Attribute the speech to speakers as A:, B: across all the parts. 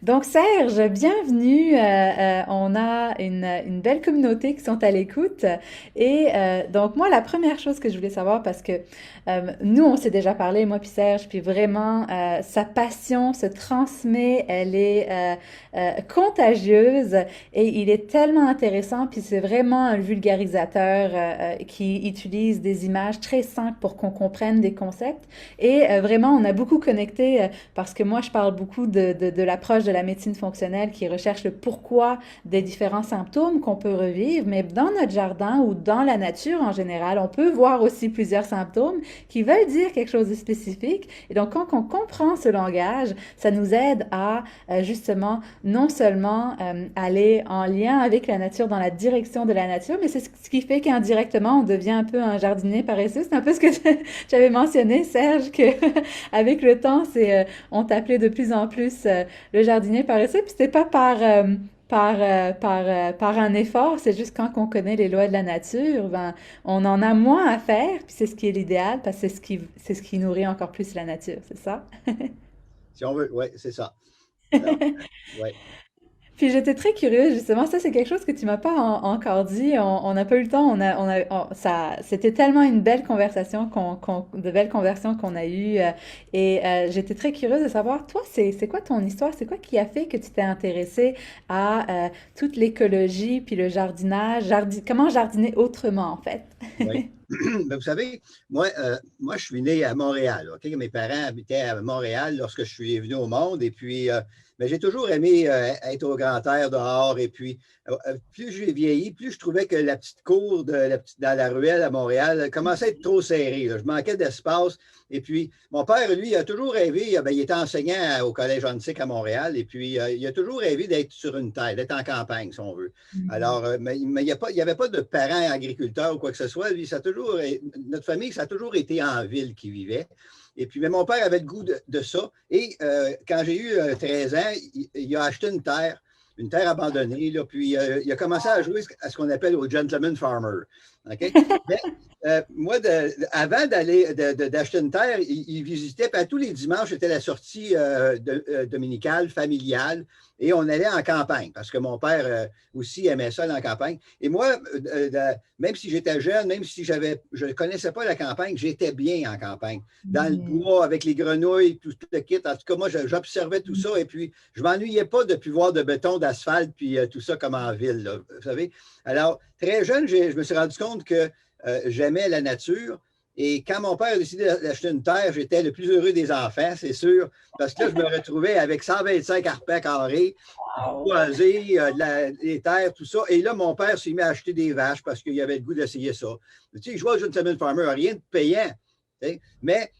A: Donc Serge, bienvenue. On a une belle communauté qui sont à l'écoute. Et donc moi, la première chose que je voulais savoir, parce que nous, on s'est déjà parlé, moi puis Serge, puis vraiment, sa passion se transmet, elle est contagieuse et il est tellement intéressant, puis c'est vraiment un vulgarisateur qui utilise des images très simples pour qu'on comprenne des concepts. Et vraiment, on a beaucoup connecté parce que moi, je parle beaucoup de l'approche de la médecine fonctionnelle qui recherche le pourquoi des différents symptômes qu'on peut revivre, mais dans notre jardin ou dans la nature en général, on peut voir aussi plusieurs symptômes qui veulent dire quelque chose de spécifique. Et donc, quand on comprend ce langage, ça nous aide à justement non seulement aller en lien avec la nature, dans la direction de la nature, mais c'est ce qui fait qu'indirectement, on devient un peu un jardinier paresseux. C'est un peu ce que j'avais mentionné, Serge, que avec le temps, on t'appelait de plus en plus le jardinier paresseux, puis c'était pas par un effort, c'est juste quand on connaît les lois de la nature, ben, on en a moins à faire, puis c'est ce qui est l'idéal, parce que c'est ce qui nourrit encore plus la nature, c'est ça?
B: Si on veut, oui, c'est ça. Alors, ouais.
A: Puis j'étais très curieuse, justement, ça c'est quelque chose que tu m'as pas encore dit, on n'a pas eu le temps, ça, c'était tellement une belle conversation, de belles conversions qu'on a eues, et j'étais très curieuse de savoir, toi, c'est quoi ton histoire, c'est quoi qui a fait que tu t'es intéressée à toute l'écologie, puis le jardinage, comment jardiner autrement, en fait?
B: Oui. Ben, vous savez, moi, je suis né à Montréal. OK? Mes parents habitaient à Montréal lorsque je suis venu au monde. Et puis, ben, j'ai toujours aimé être au grand air dehors. Et puis, plus j'ai vieilli, plus je trouvais que la petite cour dans la ruelle à Montréal commençait à être trop serrée, là. Je manquais d'espace. Et puis, mon père, lui, a toujours rêvé, ben, il était enseignant au Collège Antique à Montréal. Et puis, il a toujours rêvé d'être sur une terre, d'être en campagne, si on veut.
A: Mhm.
B: Alors, mais il n'y avait pas de parents agriculteurs ou quoi que ce soit. Lui, notre famille, ça a toujours été en ville qui vivait. Et puis, mais mon père avait le goût de ça. Et quand j'ai eu 13 ans, il a acheté une terre abandonnée. Là, puis, il a commencé à jouer à ce qu'on appelle au gentleman farmer. OK? Mais moi, avant d'acheter une terre, il visitait, puis à tous les dimanches, c'était la sortie dominicale, familiale, et on allait en campagne, parce que mon père aussi aimait ça en campagne. Et moi, même si j'étais jeune, même si je ne connaissais pas la campagne, j'étais bien en campagne. Dans le
A: Mhm.
B: bois, avec les grenouilles, tout le kit. En tout cas, moi, j'observais tout ça, et puis je ne m'ennuyais pas de plus voir de béton, d'asphalte, puis tout ça comme en ville, là, vous savez. Alors, très jeune, je me suis rendu compte que j'aimais la nature. Et quand mon père a décidé d'acheter une terre, j'étais le plus heureux des enfants, c'est sûr, parce que là, je me retrouvais avec 125 arpents carrés,
A: Wow.
B: boisé, les terres, tout ça. Et là, mon père s'est mis à acheter des vaches parce qu'il avait le goût d'essayer ça. Tu sais, je vois Gentleman Farmer, rien de payant. Tu sais. Mais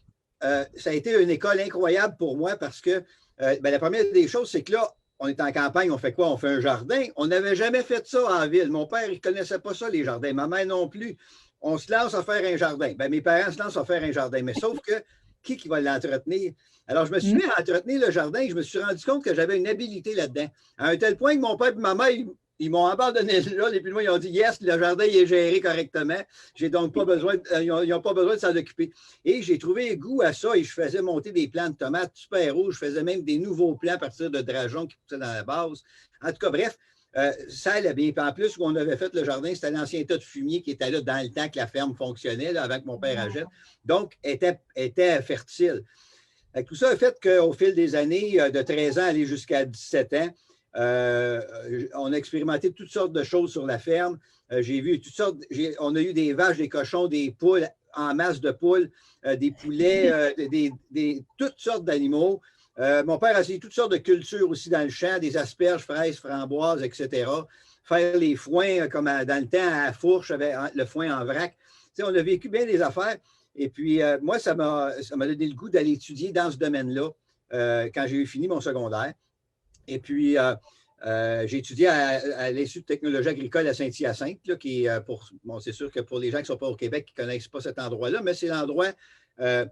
B: ça a été une école incroyable pour moi parce que ben, la première des choses, c'est que là, on est en campagne, on fait quoi? On fait un jardin. On n'avait jamais fait ça en ville. Mon père, il ne connaissait pas ça, les jardins. Ma mère non plus. On se lance à faire un jardin. Ben, mes parents se lancent à faire un jardin. Mais sauf que, qui va l'entretenir? Alors, je me suis mis à entretenir le jardin et je me suis rendu compte que j'avais une habileté là-dedans. À un tel point que mon père et ma mère, ils m'ont abandonné là. Et puis moi, ils ont dit, yes, le jardin il est géré correctement. J'ai donc pas besoin, ils n'ont pas besoin de s'en occuper. Et j'ai trouvé goût à ça et je faisais monter des plants de tomates super rouges. Je faisais même des nouveaux plants à partir de drageons qui poussaient dans la base. En tout cas, bref, ça allait bien. Puis en plus, où on avait fait le jardin, c'était l'ancien tas de fumier qui était là dans le temps que la ferme fonctionnait, là, avant que mon père achète. Donc, était fertile. Tout ça a fait qu'au fil des années, de 13 ans aller jusqu'à 17 ans, on a expérimenté toutes sortes de choses sur la ferme. J'ai vu toutes sortes, on a eu des vaches, des cochons, des poules, en masse de poules, des poulets, toutes sortes d'animaux. Mon père a essayé toutes sortes de cultures aussi dans le champ, des asperges, fraises, framboises, etc. Faire les foins comme dans le temps à la fourche, avec le foin en vrac. Tu sais, on a vécu bien des affaires. Et puis, moi, ça m'a donné le goût d'aller étudier dans ce domaine-là quand j'ai eu fini mon secondaire. Et puis, j'ai étudié à l'Institut de technologie agricole à Saint-Hyacinthe, là, qui est bon, c'est sûr que pour les gens qui ne sont pas au Québec, qui ne connaissent pas cet endroit-là, mais c'est l'endroit euh,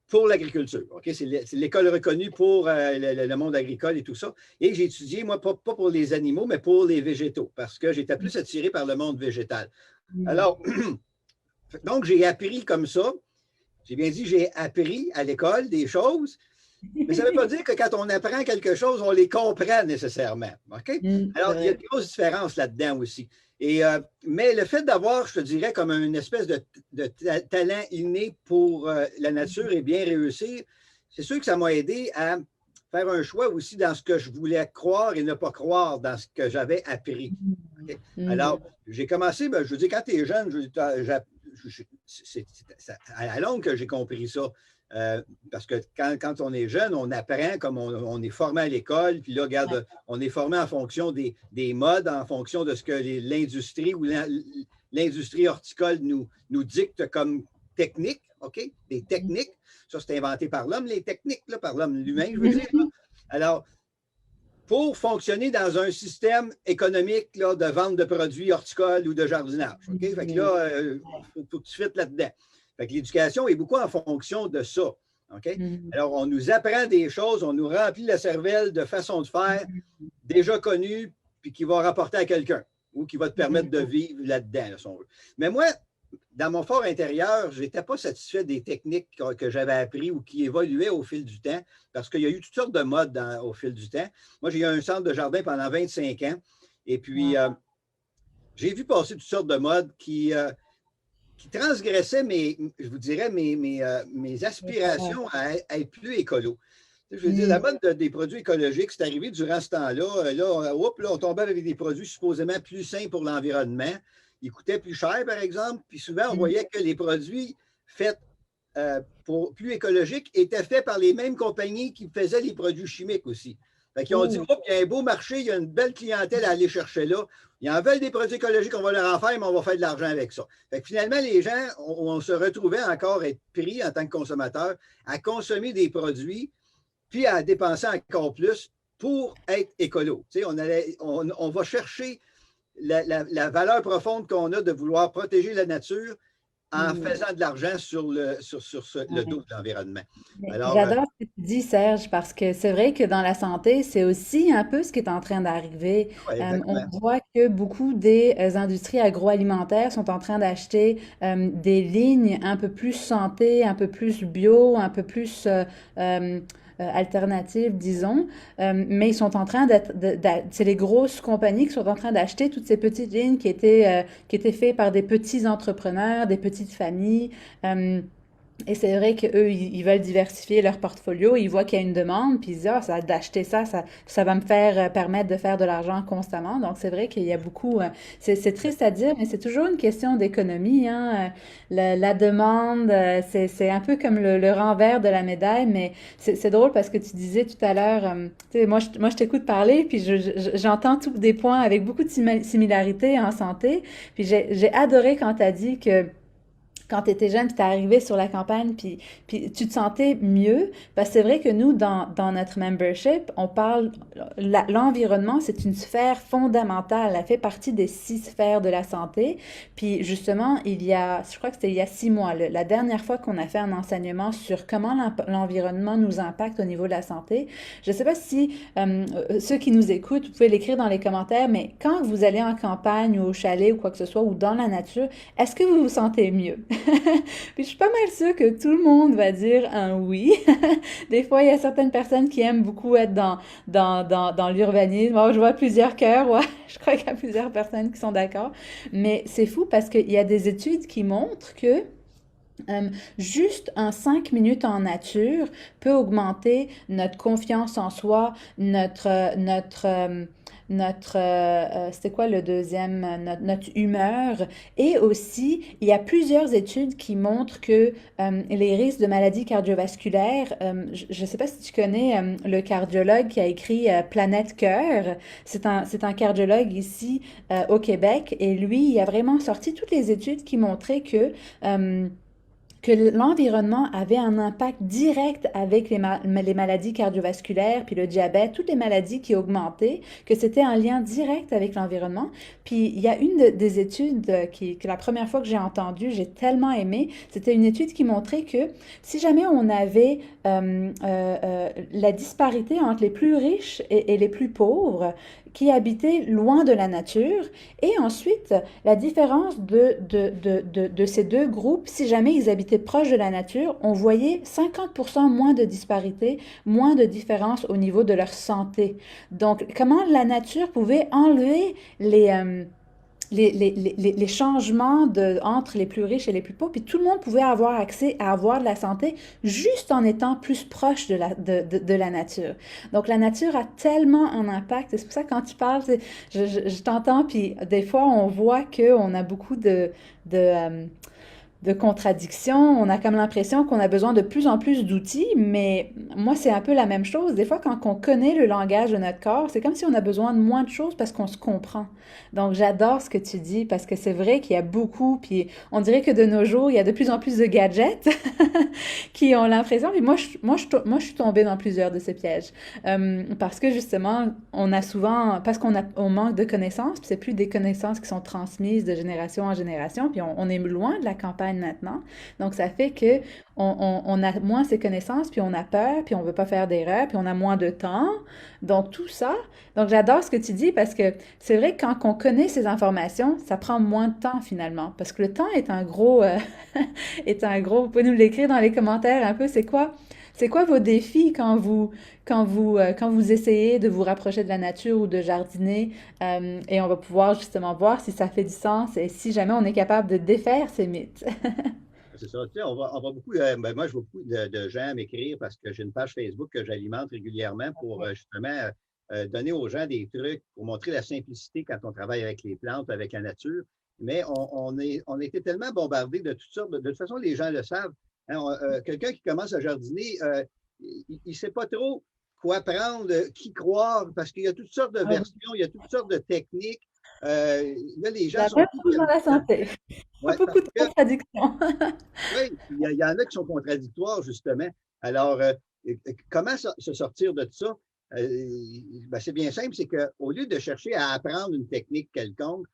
B: pour l'agriculture. Okay? C'est l'école reconnue pour le monde agricole et tout ça. Et j'ai étudié, moi, pas pour les animaux, mais pour les végétaux, parce que j'étais plus attiré par le monde végétal. Alors, donc, j'ai appris comme ça. J'ai bien dit, j'ai appris à l'école des choses. Mais ça ne veut pas dire que quand on apprend quelque chose, on les comprend nécessairement. OK?
A: C'est
B: Alors, il y a
A: vrai.
B: une grosse différence là-dedans aussi. Mais le fait d'avoir, je te dirais, comme une espèce de talent inné pour la nature et bien réussir, c'est sûr que ça m'a aidé à faire un choix aussi dans ce que je voulais croire et ne pas croire dans ce que j'avais appris. OK? Alors,
A: Mhm.
B: j'ai commencé, ben, je veux dire, quand tu es jeune, c'est à la longue que j'ai compris ça. Parce que quand on est jeune, on apprend comme on est formé à l'école, puis là, regarde, on est formé en fonction des modes, en fonction de ce que l'industrie ou l'industrie horticole nous dicte comme technique, OK? Des techniques. Ça, c'est inventé par l'homme, les techniques, là, par l'homme lui-même, je veux dire. Là. Alors, pour fonctionner dans un système économique là, de vente de produits horticoles ou de jardinage. OK? Fait que là, faut que tu fites là-dedans. Fait que l'éducation est beaucoup en fonction de ça. OK?
A: Mhm.
B: Alors, on nous apprend des choses, on nous remplit la cervelle de façons de faire déjà connues, puis qui va rapporter à quelqu'un ou qui va te permettre de vivre là-dedans, là, si on veut. Mais moi, dans mon fort intérieur, je n'étais pas satisfait des techniques que j'avais apprises ou qui évoluaient au fil du temps, parce qu'il y a eu toutes sortes de modes au fil du temps. Moi, j'ai eu un centre de jardin pendant 25 ans, et puis
A: Wow.
B: j'ai vu passer toutes sortes de modes qui transgressaient je vous dirais, mes aspirations à être plus écolo. Je veux dire, la
A: Mhm.
B: mode des produits écologiques, c'est arrivé durant ce temps-là. Là, on tombait avec des produits supposément plus sains pour l'environnement. Ils coûtaient plus cher, par exemple. Puis souvent, on voyait que les produits faits pour plus écologiques étaient faits par les mêmes compagnies qui faisaient les produits chimiques aussi. Fait qu'ils ont dit,
A: Oh.
B: oups, il y a un beau marché, il y a une belle clientèle à aller chercher là. Ils en veulent des produits écologiques, on va leur en faire, mais on va faire de l'argent avec ça. Fait que finalement, les gens, on se retrouvait encore à être pris en tant que consommateur à consommer des produits puis à dépenser encore plus pour être écolo. Tu sais, on va chercher la valeur profonde qu'on a de vouloir protéger la nature en
A: Mhm.
B: faisant de l'argent sur le dos
A: Ouais.
B: de l'environnement.
A: Mais
B: Alors,
A: j'adore ce que tu dis, Serge, parce que c'est vrai que dans la santé, c'est aussi un peu ce qui est en train d'arriver.
B: ouais,
A: On
B: exactement.
A: voit que beaucoup des industries agroalimentaires sont en train d'acheter des lignes un peu plus santé, un peu plus bio, un peu plus alternatives, disons. Mais ils sont en train c'est les grosses compagnies qui sont en train d'acheter toutes ces petites lignes qui étaient faites par des petits entrepreneurs, des petites familles. Euh, et c'est vrai qu'eux, ils veulent diversifier leur portfolio, ils voient qu'il y a une demande, puis ils disent, ah, ça, d'acheter ça, ça va me faire permettre de faire de l'argent constamment. Donc, c'est vrai qu'il y a beaucoup, c'est triste à dire, mais c'est toujours une question d'économie, hein. La demande, c'est un peu comme le renvers de la médaille, mais c'est drôle parce que tu disais tout à l'heure, tu sais, moi, je t'écoute parler, puis j'entends tous des points avec beaucoup de similarités en santé, puis j'ai adoré quand tu as dit que quand tu étais jeune, puis tu arrivé sur la campagne, puis tu te sentais mieux. Parce que c'est vrai que nous, dans notre membership, on parle, l'environnement, c'est une sphère fondamentale. Elle fait partie des 6 sphères de la santé. Puis justement, je crois que c'était il y a 6 mois, la dernière fois qu'on a fait un enseignement sur comment l'environnement nous impacte au niveau de la santé. Je ne sais pas si ceux qui nous écoutent, vous pouvez l'écrire dans les commentaires, mais quand vous allez en campagne ou au chalet ou quoi que ce soit, ou dans la nature, est-ce que vous vous sentez mieux? Puis je suis pas mal sûre que tout le monde va dire un oui. Des fois, il y a certaines personnes qui aiment beaucoup être dans l'urbanisme. Oh, je vois plusieurs cœurs, ouais. Je crois qu'il y a plusieurs personnes qui sont d'accord. Mais c'est fou parce qu'il y a des études qui montrent que juste un 5 minutes en nature peut augmenter notre confiance en soi, c'était quoi le deuxième, notre humeur. Et aussi, il y a plusieurs études qui montrent que les risques de maladies cardiovasculaires, je ne sais pas si tu connais le cardiologue qui a écrit Planète Cœur, c'est un cardiologue ici au Québec, et lui, il a vraiment sorti toutes les études qui montraient que l'environnement avait un impact direct avec les maladies cardiovasculaires, puis le diabète, toutes les maladies qui augmentaient, que c'était un lien direct avec l'environnement. Puis il y a des études que la première fois que j'ai entendu, j'ai tellement aimé, c'était une étude qui montrait que si jamais on avait la disparité entre les plus riches et les plus pauvres, qui habitaient loin de la nature. Et ensuite, la différence de ces deux groupes, si jamais ils habitaient proche de la nature, on voyait 50% moins de disparités, moins de différence au niveau de leur santé. Donc, comment la nature pouvait enlever les changements entre les plus riches et les plus pauvres, puis tout le monde pouvait avoir accès à avoir de la santé juste en étant plus proche de la nature. Donc la nature a tellement un impact, c'est pour ça que quand tu parles, je t'entends, puis des fois on voit qu'on a beaucoup de contradictions. On a comme l'impression qu'on a besoin de plus en plus d'outils, mais moi, c'est un peu la même chose. Des fois, quand on connaît le langage de notre corps, c'est comme si on a besoin de moins de choses parce qu'on se comprend. Donc, j'adore ce que tu dis parce que c'est vrai qu'il y a beaucoup, puis on dirait que de nos jours, il y a de plus en plus de gadgets qui ont l'impression, puis moi, je suis tombée dans plusieurs de ces pièges. Parce que justement, on a souvent, parce on manque de connaissances, puis c'est plus des connaissances qui sont transmises de génération en génération, puis on est loin de la campagne maintenant. Donc, ça fait que on a moins ces connaissances, puis on a peur, puis on veut pas faire d'erreurs, puis on a moins de temps. Donc, tout ça. Donc, j'adore ce que tu dis parce que c'est vrai que quand on connaît ces informations, ça prend moins de temps finalement. Parce que le temps est un gros, est un gros. Vous pouvez nous l'écrire dans les commentaires un peu. C'est quoi vos défis quand vous essayez de vous rapprocher de la nature ou de jardiner? Et on va pouvoir justement voir si ça fait du sens et si jamais on est capable de défaire ces mythes.
B: C'est ça. Tu sais, on va beaucoup, ben, moi, je vois beaucoup de gens m'écrire parce que j'ai une page Facebook que j'alimente régulièrement pour justement donner aux gens des trucs pour montrer la simplicité quand on travaille avec les plantes, avec la nature. Mais on a été tellement bombardés de toutes sortes. De toute façon, les gens le savent. Hein, quelqu'un qui commence à jardiner, il ne sait pas trop quoi prendre, qui croire, parce qu'il y a toutes sortes de versions, il y a toutes sortes de techniques. Là, les gens
A: La
B: sont
A: même
B: pris
A: chose dans la santé.
B: ouais,
A: Beaucoup
B: parce
A: de
B: que
A: contradictions.
B: oui, il y en a qui sont contradictoires, justement. Alors, comment se sortir de ça? Ben, c'est bien simple, c'est qu'au lieu de chercher à apprendre une technique quelconque,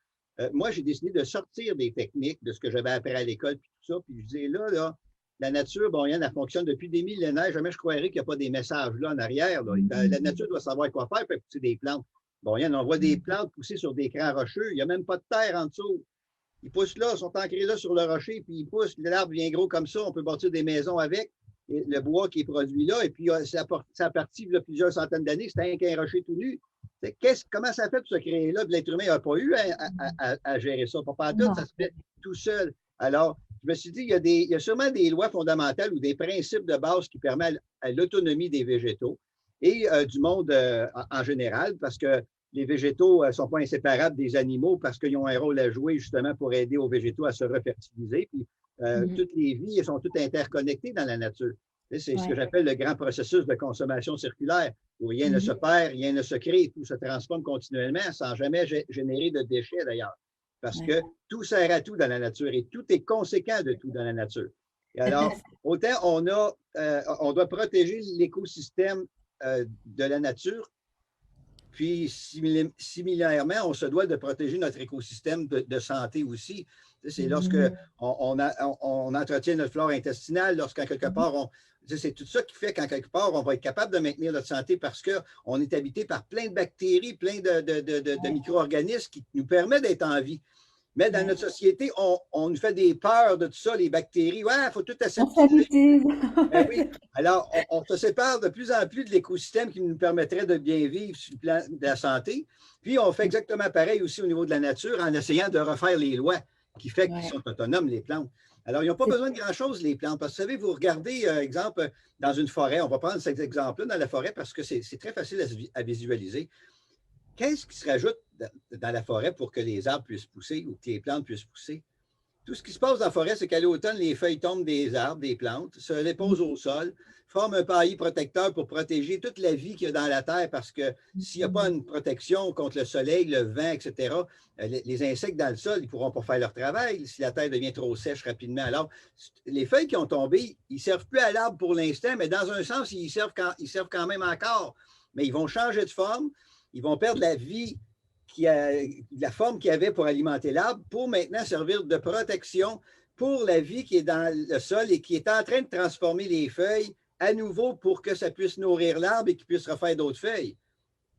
B: moi, j'ai décidé de sortir des techniques de ce que j'avais appris à l'école, puis tout ça, puis je disais, là, la nature, bon, elle fonctionne depuis des millénaires, jamais je croirais qu'il n'y a pas des messages là en arrière. Là. La nature doit savoir quoi faire pour pousser des plantes. Bon, on voit des plantes pousser sur des crans rocheux, il n'y a même pas de terre en dessous. Ils poussent là, ils sont ancrés là sur le rocher, puis ils poussent, l'arbre vient gros comme ça, on peut bâtir des maisons avec, et le bois qui est produit là, et puis ça partit de plusieurs centaines d'années, c'était un rocher tout nu. Comment ça fait pour se créer là? L'être humain n'a pas eu à gérer ça. Pas tout, ça
A: Non.
B: se fait tout seul. Alors, je me suis dit, il y a sûrement des lois fondamentales ou des principes de base qui permettent à l'autonomie des végétaux et du monde en général, parce que les végétaux ne sont pas inséparables des animaux parce qu'ils ont un rôle à jouer justement pour aider aux végétaux à se refertiliser. Puis,
A: Mhm.
B: toutes les vies sont toutes interconnectées dans la nature. C'est ce que
A: Ouais.
B: j'appelle le grand processus de consommation circulaire, où rien ne se
A: Mhm.
B: perd, rien ne se crée, tout se transforme continuellement sans jamais générer de déchets d'ailleurs. Parce
A: Ouais.
B: que tout sert à tout dans la nature et tout est conséquent de tout dans la nature. Et alors, autant on doit protéger l'écosystème de la nature, puis, similairement, on se doit de protéger notre écosystème de santé aussi. C'est lorsque
A: Mhm.
B: on entretient notre flore intestinale, lorsqu'en quelque part, c'est tout ça qui fait qu'en quelque part, on va être capable de maintenir notre santé parce qu'on est habité par plein de bactéries, plein de
A: Ouais.
B: micro-organismes qui nous permettent d'être en vie. Mais dans
A: Ouais.
B: notre société, on nous fait des peurs de tout ça, les bactéries. Ouais, il faut tout
A: On
B: aseptiser.
A: s'habitue.
B: Ben oui. Alors, on se sépare de plus en plus de l'écosystème qui nous permettrait de bien vivre sur le plan de la santé. Puis, on fait exactement pareil aussi au niveau de la nature en essayant de refaire les lois qui fait qu'ils
A: Ouais.
B: sont autonomes, les plantes. Alors, ils n'ont pas
A: C'est
B: besoin de grand-chose, les plantes. Parce que, vous savez, vous regardez, exemple, dans une forêt, on va prendre cet exemple-là dans la forêt parce que c'est très facile à visualiser. Qu'est-ce qui se rajoute dans la forêt pour que les arbres puissent pousser ou que les plantes puissent pousser? Tout ce qui se passe dans la forêt, c'est qu'à l'automne, les feuilles tombent des arbres, des plantes, se déposent au sol, forment un paillis protecteur pour protéger toute la vie qu'il y a dans la terre, parce que s'il n'y a pas une protection contre le soleil, le vent, etc., les insectes dans le sol, ils ne pourront pas faire leur travail si la terre devient trop sèche rapidement. Alors, les feuilles qui ont tombé, ils ne servent plus à l'arbre pour l'instant, mais dans un sens, ils servent quand même encore. Mais ils vont changer de forme, ils vont perdre la vie la forme qu'il y avait pour alimenter l'arbre, pour maintenant servir de protection pour la vie qui est dans le sol et qui est en train de transformer les feuilles à nouveau pour que ça puisse nourrir l'arbre et qu'il puisse refaire d'autres feuilles.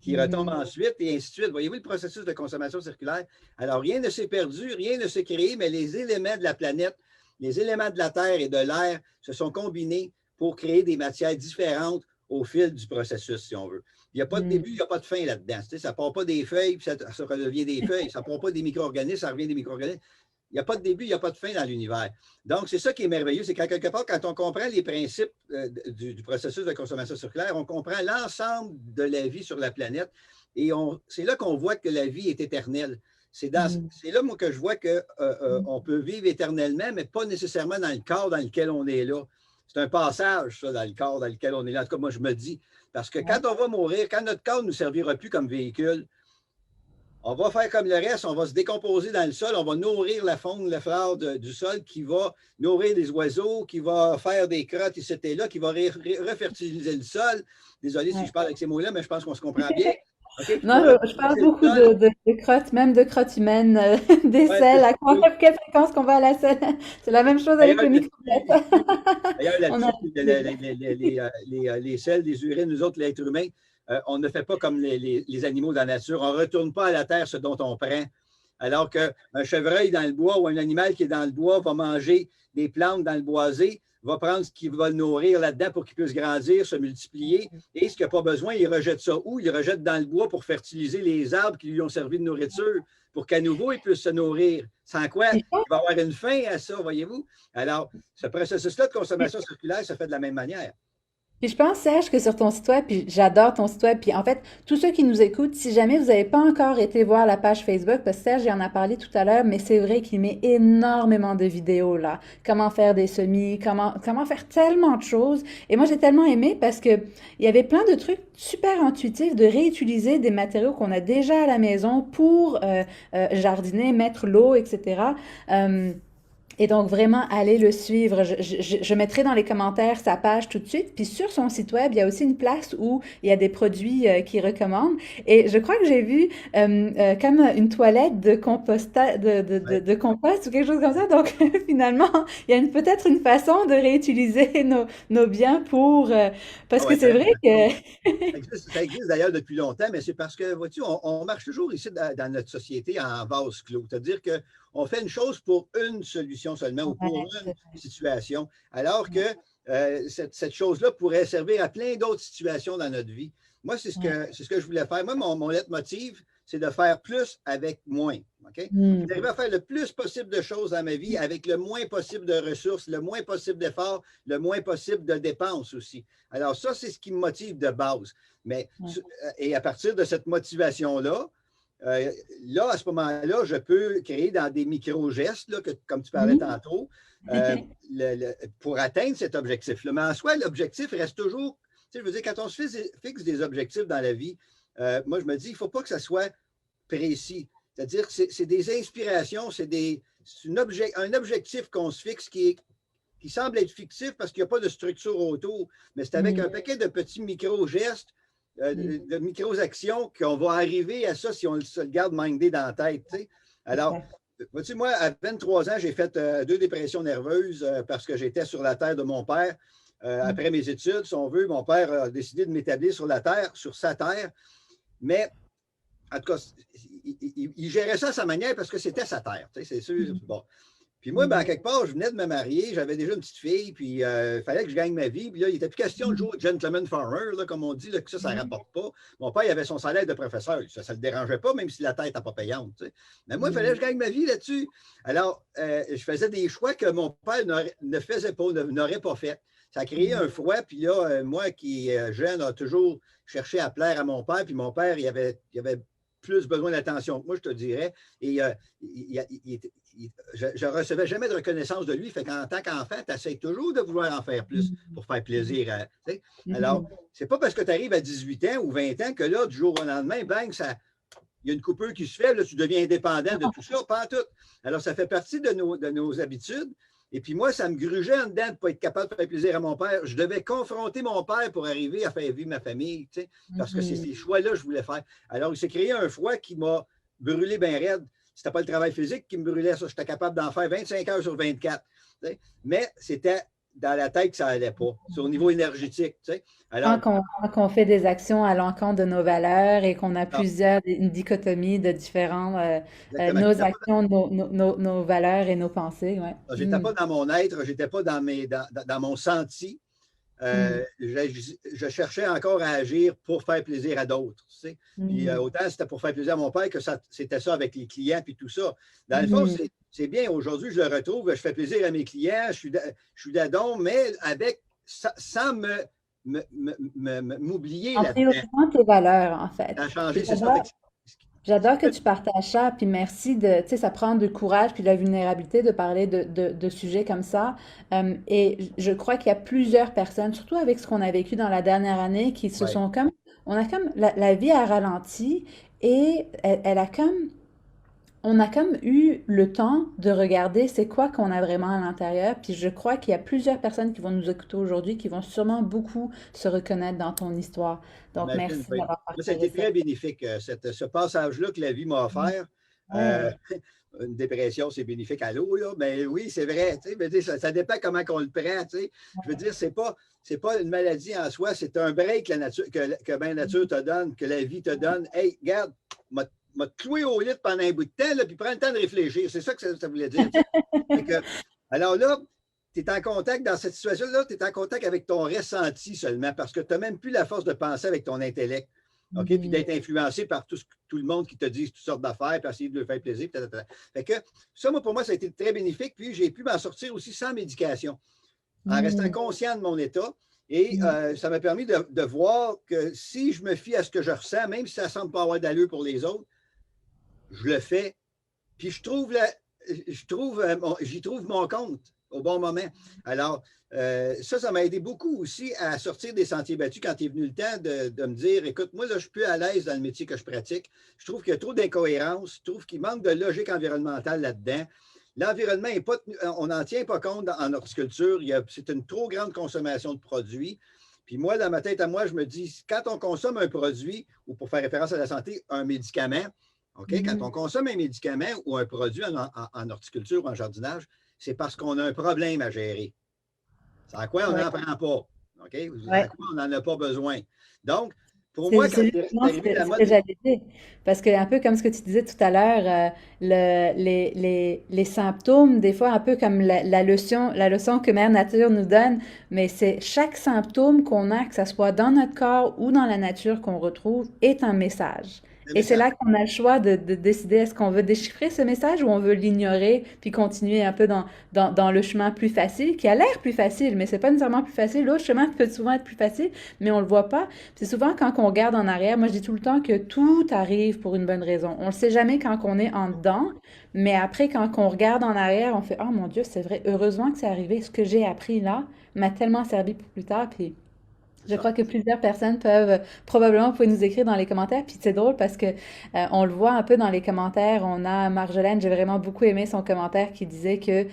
B: qui retombe ensuite, et ainsi de suite. Voyez-vous le processus de consommation circulaire? Alors, rien ne s'est perdu, rien ne s'est créé, mais les éléments de la planète, les éléments de la Terre et de l'air se sont combinés pour créer des matières différentes au fil du processus, si on veut. Il n'y a pas de début, il n'y a pas de fin là-dedans. Tu sais, ça ne part pas des feuilles, puis ça redevient des feuilles. Ça ne part pas des micro-organismes, ça revient des micro-organismes. Il n'y a pas de début, il n'y a pas de fin dans l'univers. Donc, c'est ça qui est merveilleux, c'est qu'à quelque part, quand on comprend les principes du processus de consommation circulaire, on comprend l'ensemble de la vie sur la planète et c'est là qu'on voit que la vie est éternelle. C'est là, moi, que je vois qu'on peut vivre éternellement, mais pas nécessairement dans le corps dans lequel on est là. C'est un passage, ça, dans le corps dans lequel on est là. En tout cas, moi, je me dis, parce que quand on va mourir, quand notre corps ne nous servira plus comme véhicule, on va faire comme le reste, on va se décomposer dans le sol, on va nourrir la faune, la flore du sol qui va nourrir les oiseaux, qui va faire des crottes ici et là, qui va refertiliser le sol. Désolé si je parle avec ces mots-là, mais je pense qu'on se comprend bien.
A: Okay? Non, je parle beaucoup de crottes, même de crottes humaines, des selles, à quelle fréquence qu'on va à la selle. C'est la même chose avec les microbes.
B: D'ailleurs, là-dessus, les selles, les urines, nous autres, l'être humain, on ne fait pas comme les animaux dans la nature. On ne retourne pas à la terre ce dont on prend. Alors qu'un chevreuil dans le bois ou un animal qui est dans le bois va manger des plantes dans le boisé, va prendre ce qui va le nourrir là-dedans pour qu'il puisse grandir, se multiplier. Et ce qu'il n'a pas besoin, il rejette ça où? Il rejette dans le bois pour fertiliser les arbres qui lui ont servi de nourriture, pour qu'à nouveau, il puisse se nourrir. Sans quoi, il va y avoir une fin à ça, voyez-vous? Alors, ce processus-là de consommation circulaire se fait de la même manière.
A: Puis je pense, Serge, que sur ton site web, puis j'adore ton site web, puis en fait, tous ceux qui nous écoutent, si jamais vous n'avez pas encore été voir la page Facebook, parce que Serge, il en a parlé tout à l'heure, mais c'est vrai qu'il met énormément de vidéos là. Comment faire des semis, comment faire tellement de choses. Et moi, j'ai tellement aimé parce que il y avait plein de trucs super intuitifs de réutiliser des matériaux qu'on a déjà à la maison pour jardiner, mettre l'eau, etc. Et donc, vraiment, allez le suivre. Je mettrai dans les commentaires sa page tout de suite. Puis sur son site web, il y a aussi une place où il y a des produits qu'il recommande. Et je crois que j'ai vu comme une toilette de compost ou quelque chose comme ça. Donc, finalement, il y a peut-être une façon de réutiliser nos biens pour... parce que c'est vrai que...
B: Ça existe d'ailleurs depuis longtemps, mais c'est parce que, vois-tu, on marche toujours ici dans notre société en vase clos. C'est-à-dire que on fait une chose pour une solution seulement ou pour une situation, alors que cette chose-là pourrait servir à plein d'autres situations dans notre vie. Moi, c'est ce que je voulais faire. Moi, mon leitmotiv, c'est de faire plus avec moins. Okay? D'arriver à faire le plus possible de choses dans ma vie avec le moins possible de ressources, le moins possible d'efforts, le moins possible de dépenses aussi. Alors ça, c'est ce qui me motive de base. Mais, et à partir de cette motivation-là, là, à ce moment-là, je peux créer dans des micro-gestes, là, comme tu parlais tantôt, pour atteindre cet objectif-là. Mais en soi, l'objectif reste toujours, tu sais, je veux dire, quand on se fixe des objectifs dans la vie, moi, je me dis, il ne faut pas que ça soit précis. C'est-à-dire que c'est des inspirations, c'est un objectif qu'on se fixe qui semble être fictif parce qu'il n'y a pas de structure autour, mais c'est avec un paquet de petits micro-gestes, de micro-actions qu'on va arriver à ça si on se le garde mindé dans la tête. Tu sais. Alors, vois-tu, moi, à 23 ans, j'ai fait 2 dépressions nerveuses parce que j'étais sur la terre de mon père. Après mes études, si on veut, mon père a décidé de m'établir sur la terre, sur sa terre. Mais, en tout cas, il gérait ça à sa manière parce que c'était sa terre. Tu sais, c'est sûr. Bon. Puis moi, ben, quelque part, je venais de me marier, j'avais déjà une petite fille, puis il fallait que je gagne ma vie. Puis là, il n'était plus question de jouer au gentleman farmer, là, comme on dit, là, que ça ne rapporte pas. Mon père, il avait son salaire de professeur. Ça ne le dérangeait pas, même si la tête n'était pas payante. Tu sais. Mais moi, il fallait que je gagne ma vie là-dessus. Alors, je faisais des choix que mon père ne faisait pas, n'aurait pas fait. Ça a créé un froid. Puis là, moi qui jeune, a toujours cherché à plaire à mon père. Puis mon père, il avait plus besoin d'attention que moi, je te dirais. Et je ne recevais jamais de reconnaissance de lui. Fait qu'en tant qu'enfant, tu essaies toujours de vouloir en faire plus pour faire plaisir. Alors, c'est pas parce que tu arrives à 18 ans ou 20 ans que là, du jour au lendemain, bang, il y a une coupure qui se fait, là, tu deviens indépendant de tout ça, pas en tout. Alors, ça fait partie de nos habitudes. Et puis moi, ça me grugeait en dedans de ne pas être capable de faire plaisir à mon père. Je devais confronter mon père pour arriver à faire vivre ma famille, tu sais, parce que c'est ces choix-là que je voulais faire. Alors, il s'est créé un froid qui m'a brûlé bien raide. C'était pas le travail physique qui me brûlait, ça. J'étais capable d'en faire 25 heures sur 24. Tu sais. Mais c'était dans la tête que ça n'allait pas. C'est au niveau énergétique, tu sais. Alors,
A: Quand on fait des actions à l'encontre de nos valeurs et qu'on a
B: non,
A: une dichotomie de différents,
B: exactement.
A: nos actions, nos valeurs et nos pensées, ouais.
B: J'étais pas dans mon être, j'étais pas dans mon senti.
A: Mm,
B: Je cherchais encore à agir pour faire plaisir à d'autres. Tu sais. Puis
A: mm,
B: autant c'était pour faire plaisir à mon père que c'était ça avec les clients puis tout ça. Dans le fond,
A: mm.
B: c'est bien. Aujourd'hui, je le retrouve, je fais plaisir à mes clients, je suis d'adon, mais sans m'oublier
A: En
B: là-dedans.
A: priorisant tes valeurs, en fait.
B: Ça a changé,
A: Puis
B: c'est ça.
A: j'adore que tu partages ça, puis merci de, tu sais, ça prend du courage puis de la vulnérabilité de parler de sujets comme ça. Et je crois qu'il y a plusieurs personnes, surtout avec ce qu'on a vécu dans la dernière année, qui se
B: Ouais.
A: sont comme, on a comme, la vie a ralenti et elle a comme, on a comme eu le temps de regarder c'est quoi qu'on a vraiment à l'intérieur. Puis je crois qu'il y a plusieurs personnes qui vont nous écouter aujourd'hui qui vont sûrement beaucoup se reconnaître dans ton histoire. Donc
B: J'imagine,
A: merci
B: oui.
A: d'avoir
B: Moi, ça a
A: partagé
B: été
A: ça.
B: très bénéfique, ce passage-là que la vie m'a offert. Euh,
A: Ouais.
B: une dépression, c'est bénéfique à l'eau, là. Mais oui, c'est vrai. Tu sais, mais tu sais, ça dépend comment on le prend. Tu sais. Je veux dire, c'est pas une maladie en soi, c'est un break que la nature te donne, que la vie te donne. Hey, regarde, m'a cloué au lit pendant un bout de temps, là, puis prends le temps de réfléchir. C'est ça que ça voulait dire. Tu sais. Fait que, alors là, tu es en contact, dans cette situation-là, tu es en contact avec ton ressenti seulement parce que tu n'as même plus la force de penser avec ton intellect. OK? Puis
A: Mhm.
B: d'être influencé par tout le monde qui te dit toutes sortes d'affaires, puis essayer de leur faire plaisir. Fait que ça, pour moi, ça a été très bénéfique. Puis j'ai pu m'en sortir aussi sans médication, en restant
A: Mhm.
B: conscient de mon état. Et
A: Mhm.
B: ça m'a permis de voir que si je me fie à ce que je ressens, même si ça ne semble pas avoir d'allure pour les autres, je le fais. Puis j'y trouve mon compte au bon moment. Alors, ça m'a aidé beaucoup aussi à sortir des sentiers battus quand il est venu le temps de me dire, écoute, moi, là, je suis plus à l'aise dans le métier que je pratique. Je trouve qu'il y a trop d'incohérences. Je trouve qu'il manque de logique environnementale là-dedans. L'environnement est pas, on n'en tient pas compte en horticulture. C'est une trop grande consommation de produits. Puis moi, dans ma tête à moi, je me dis, quand on consomme un produit, ou pour faire référence à la santé, un médicament, OK? Quand on
A: Mhm.
B: consomme un médicament ou un produit en horticulture ou en jardinage, c'est parce qu'on a un problème à gérer. C'est à quoi on
A: Ouais,
B: n'en prend pas. OK? À
A: ouais.
B: quoi on n'en a pas besoin. Donc, pour moi,
A: C'est
B: quand est
A: justement
B: arrivé la
A: ce que
B: mode.
A: j'allais dire. Parce que, un peu comme ce que tu disais tout à l'heure, les symptômes, des fois, un peu comme la leçon que Mère Nature nous donne, mais c'est chaque symptôme qu'on a, que ce soit dans notre corps ou dans la nature qu'on retrouve, est un message.
B: Le
A: Et c'est
B: message.
A: là qu'on a le choix de décider est-ce qu'on veut déchiffrer ce message ou on veut l'ignorer puis continuer un peu dans le chemin plus facile, qui a l'air plus facile, mais c'est pas nécessairement plus facile. L'autre chemin peut souvent être plus facile, mais on le voit pas. C'est souvent quand on regarde en arrière, moi je dis tout le temps que tout arrive pour une bonne raison. On ne sait jamais quand on est en dedans, mais après quand on regarde en arrière, on fait «Oh mon Dieu, c'est vrai, heureusement que c'est arrivé. Ce que j'ai appris là m'a tellement servi pour plus tard.» Puis
B: C'est
A: je
B: ça.
A: crois que plusieurs personnes peuvent probablement vous pouvez nous écrire dans les commentaires. Puis c'est drôle parce que on le voit un peu dans les commentaires. On a Marjolaine, j'ai vraiment beaucoup aimé son commentaire qui disait que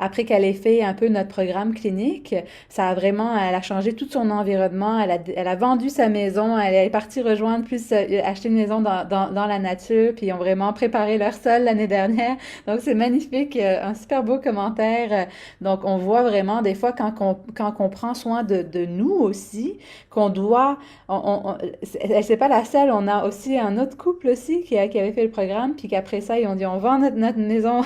A: après qu'elle ait fait un peu notre programme clinique, ça a vraiment, elle a changé tout son environnement. Elle a vendu sa maison. Elle est partie rejoindre plus acheter une maison dans la nature. Puis ils ont vraiment préparé leur sol l'année dernière. Donc c'est magnifique, un super beau commentaire. Donc on voit vraiment des fois quand on prend soin de nous aussi, qu'on doit, elle c'est pas la seule, on a aussi un autre couple aussi qui avait fait le programme, puis qu'après ça, ils ont dit on vend notre maison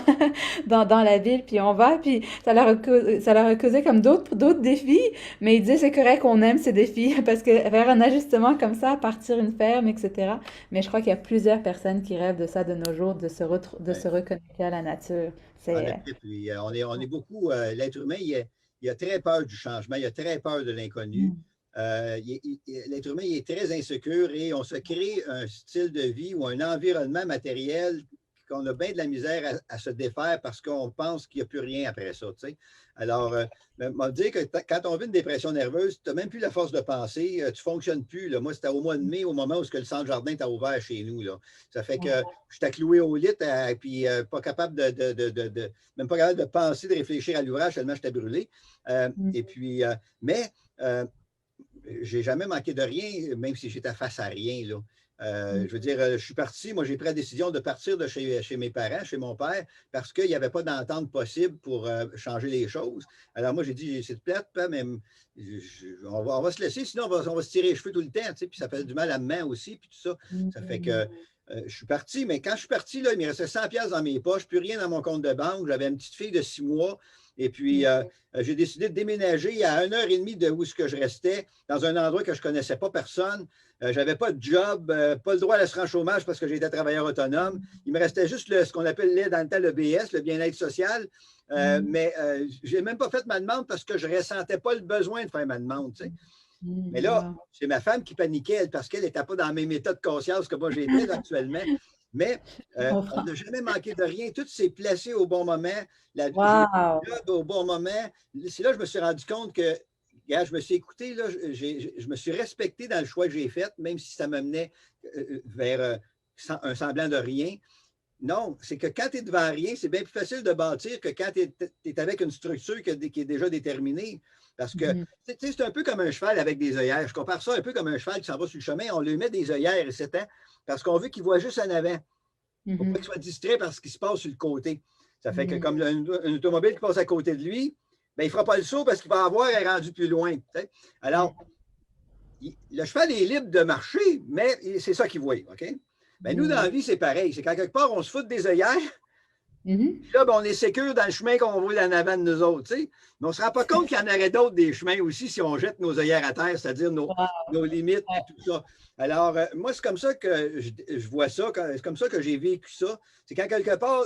A: dans la ville, puis on va, puis ça leur a causé comme d'autres défis, mais ils disaient c'est correct, on aime ces défis, parce que faire un ajustement comme ça, partir une ferme, etc. Mais je crois qu'il y a plusieurs personnes qui rêvent de ça de nos jours, de
B: Ouais.
A: se reconnecter à la nature.
B: En
A: C'est...
B: effet, puis on est beaucoup, l'être humain, il a très peur du changement, il a très peur de l'inconnu. L'être humain il est très insécure et on se crée un style de vie ou un environnement matériel qu'on a bien de la misère à se défaire parce qu'on pense qu'il n'y a plus rien après ça. Tu sais. Alors, on dire que quand on vit une dépression nerveuse, tu n'as même plus la force de penser, tu ne fonctionnes plus. Là. Moi, c'était au mois de mai, au moment où le centre jardin t'a ouvert chez nous. Là. Ça fait que je t'ai cloué au lit, puis pas capable même pas capable de penser, de réfléchir à l'ouvrage, tellement j'étais brûlé. Et puis, mais j'ai jamais manqué de rien, même si j'étais face à rien. Là.
A: Mm.
B: Je veux dire, je suis parti, moi j'ai pris la décision de partir de chez mes parents, chez mon père, parce qu'il n'y avait pas d'entente possible pour changer les choses. Alors moi j'ai dit, c'est plate, pas, mais on va se laisser, sinon on va se tirer les cheveux tout le temps, tu sais, puis ça fait du mal à main aussi, puis tout ça. Ça fait que
A: Mm.
B: je suis parti, mais quand je suis parti, là, il me restait 100 pièces dans mes poches, plus rien dans mon compte de banque. J'avais une petite fille de 6 mois. Et puis, j'ai décidé de déménager à 1 heure et demie de où ce que je restais, dans un endroit que je ne connaissais pas personne. Je n'avais pas de job, pas le droit à l'assurance chômage parce que j'étais travailleur autonome. Il me restait juste ce qu'on appelait dans le temps le BS, le bien-être social.
A: Mm.
B: Mais je n'ai même pas fait ma demande parce que je ne ressentais pas le besoin de faire ma demande. Tu sais. Mais
A: Mm.
B: là,
A: Wow.
B: c'est ma femme qui paniquait, elle, parce qu'elle n'était pas dans mes méthodes de conscience que moi j'étais actuellement. Mais
A: Je
B: on
A: comprends.
B: n'a jamais manqué de rien. Tout s'est placé au bon moment. J'ai eu
A: Wow.
B: le job au bon moment. C'est là que je me suis rendu compte que, gars, je me suis écouté, là, je me suis respecté dans le choix que j'ai fait, même si ça me menait vers un semblant de rien. Non, c'est que quand tu es devant rien, c'est bien plus facile de bâtir que quand tu es, avec une structure qui est déjà déterminée. Parce que
A: Mhm.
B: c'est un peu comme un cheval avec des œillères. Je compare ça un peu comme un cheval qui s'en va sur le chemin. On lui met des œillères et c'est parce qu'on veut qu'il voit juste en avant. Il ne faut pas qu'il
A: Mhm.
B: soit distrait par ce qui se passe sur le côté. Ça fait que
A: Mhm.
B: comme une automobile qui passe à côté de lui, ben, il ne fera pas le saut parce qu'il va avoir est rendu plus loin. T'sais. Alors, le cheval est libre de marcher, mais c'est ça qu'il voit. OK? Ben, nous, dans la
A: Mhm.
B: vie, c'est pareil. C'est quand quelque part, on se fout des œillères.
A: Mhm.
B: Puis là, ben, on est sécure dans le chemin qu'on voit en avant de nous autres. Tu sais. Mais on ne se rend pas compte qu'il y en aurait d'autres des chemins aussi si on jette nos œillères à terre, c'est-à-dire
A: Wow.
B: nos limites et
A: Ouais.
B: tout ça. Alors, moi, c'est comme ça que je vois ça, c'est comme ça que j'ai vécu ça. C'est quand quelque part,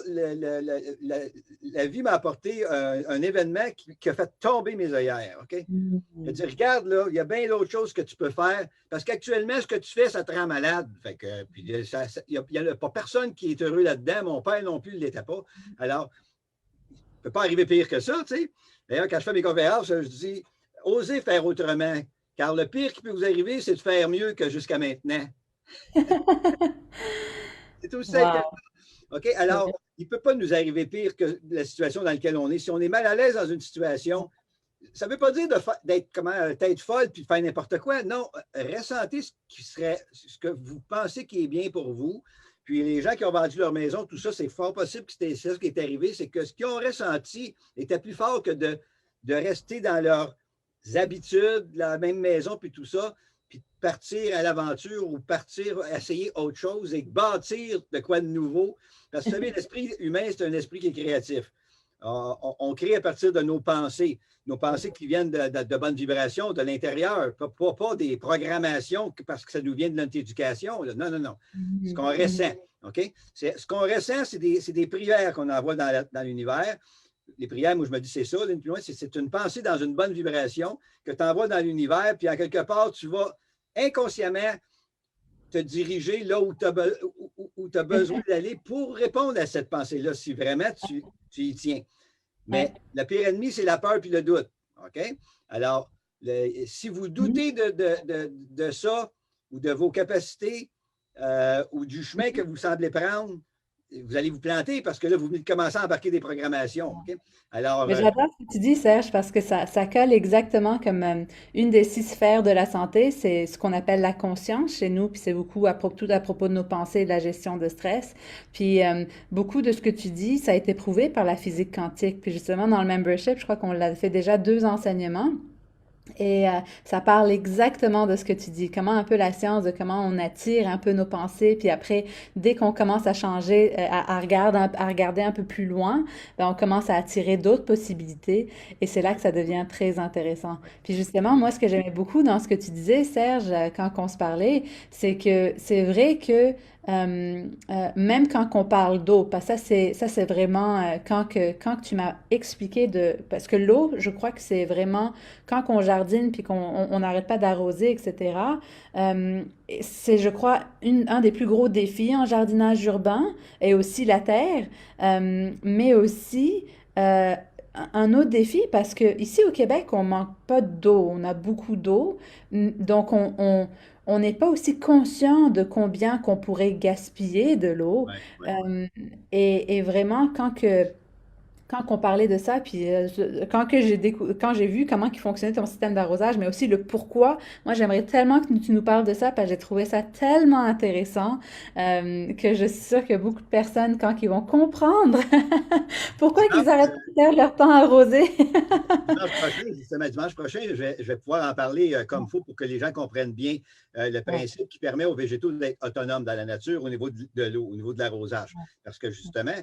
B: la vie m'a apporté un événement qui a fait tomber mes œillères. OK? Je
A: Mhm.
B: dis, regarde, là, il y a bien d'autres choses que tu peux faire parce qu'actuellement, ce que tu fais, ça te rend malade. Fait que, puis, il n'y a pas personne qui est heureux là-dedans. Mon père non plus ne l'était pas. Alors, il ne peut pas arriver pire que ça, tu sais. D'ailleurs, quand je fais mes conférences, je dis, osez faire autrement. Car le pire qui peut vous arriver, c'est de faire mieux que jusqu'à maintenant. C'est aussi simple que
A: Wow.
B: ça. OK? Alors, il ne peut pas nous arriver pire que la situation dans laquelle on est. Si on est mal à l'aise dans une situation, ça ne veut pas dire d'être comment tête folle puis de faire n'importe quoi. Non, ressentez ce que vous pensez qui est bien pour vous. Puis les gens qui ont vendu leur maison, tout ça, c'est fort possible que c'était ça qui est arrivé, c'est que ce qu'ils ont ressenti était plus fort que de rester dans leurs habitudes, la même maison, puis tout ça, puis de partir à l'aventure ou partir essayer autre chose et bâtir de quoi de nouveau. Parce que vous savez, l'esprit humain, c'est un esprit qui est créatif. On crée à partir de nos pensées qui viennent de bonnes vibrations de l'intérieur, pas des programmations parce que ça nous vient de notre éducation. Là. Non, non, non. Ce
A: Mhm.
B: qu'on
A: Mhm.
B: ressent. OK? Ce qu'on ressent, c'est des prières qu'on envoie dans l'univers. Les prières, moi, je me dis, c'est ça, c'est une pensée dans une bonne vibration que tu envoies dans l'univers, puis à quelque part, tu vas inconsciemment te diriger là où tu as besoin d'aller pour répondre à cette pensée-là, si vraiment tu y tiens. Mais
A: Ouais.
B: le pire ennemi, c'est la peur puis le doute. OK? Alors, si vous
A: Mhm.
B: doutez de ça ou de vos capacités ou du chemin que vous semblez prendre, vous allez vous planter parce que là, vous venez de commencer à embarquer des programmations. OK? Alors,
A: Mais j'adore ce que tu dis, Serge, parce que ça colle exactement comme une des 6 sphères de la santé, c'est ce qu'on appelle la conscience chez nous, puis c'est beaucoup tout à propos de nos pensées et de la gestion de stress. Puis beaucoup de ce que tu dis, ça a été prouvé par la physique quantique. Puis justement, dans le membership, je crois qu'on l'a fait déjà 2 enseignements. Et ça parle exactement de ce que tu dis, comment un peu la science de comment on attire un peu nos pensées, puis après, dès qu'on commence à changer, à regarder un peu plus loin, ben, on commence à attirer d'autres possibilités, et c'est là que ça devient très intéressant. Puis justement, moi, ce que j'aimais beaucoup dans ce que tu disais, Serge, quand on se parlait, c'est que c'est vrai que même quand on parle d'eau, parce que ça c'est vraiment quand que tu m'as expliqué de parce que l'eau, je crois que c'est vraiment quand on jardine puis qu'on n'arrête pas d'arroser, etc. C'est, je crois, un des plus gros défis en jardinage urbain et aussi la terre, mais aussi euh, un autre défi parce que ici au Québec, on manque pas d'eau, on a beaucoup d'eau, donc on n'est pas aussi conscient de combien qu'on pourrait gaspiller de l'eau.
B: ouais, ouais,
A: Euh, et vraiment, quand on parlait de ça, puis quand j'ai vu comment il fonctionnait ton système d'arrosage, mais aussi le pourquoi, moi j'aimerais tellement que tu nous parles de ça, parce que j'ai trouvé ça tellement intéressant que je suis sûre que beaucoup de personnes, quand ils vont comprendre pourquoi qu'ils
B: Dimanche,
A: arrêtent de perdre leur temps à arroser.
B: dimanche prochain, justement, dimanche prochain, je vais pouvoir en parler comme il faut pour que les gens comprennent bien le
A: Ouais,
B: principe qui permet aux végétaux d'être autonomes dans la nature au niveau de l'eau, au niveau de l'arrosage. Parce que justement,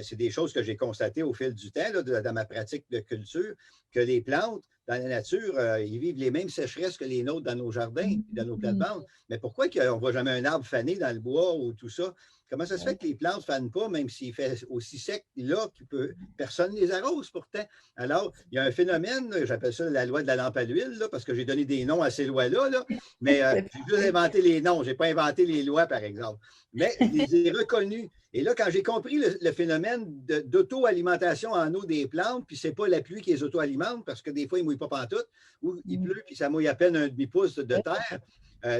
B: c'est des choses que j'ai constatées au fil du temps, là, dans ma pratique de culture, que les plantes, dans la nature, ils vivent les mêmes sécheresses que les nôtres dans nos jardins, dans nos plates-bandes. Mais pourquoi on ne voit jamais un arbre fané dans le bois ou tout ça? Comment ça se fait que les plantes ne fanent pas, même s'il fait aussi sec là, personne ne les arrose pourtant? Alors, il y a un phénomène, j'appelle ça la loi de la lampe à l'huile, là, parce que j'ai donné des noms à ces lois-là, là, mais
A: c'est
B: j'ai juste inventé les noms, je n'ai pas inventé les lois, par exemple. Mais je les ai reconnus. Et là, quand j'ai compris le phénomène d'auto-alimentation en eau des plantes, puis ce n'est pas la pluie qui les auto-alimente, parce que des fois, il ne mouille pas pantoute, ou il pleut, puis ça mouille à peine un demi-pouce de terre.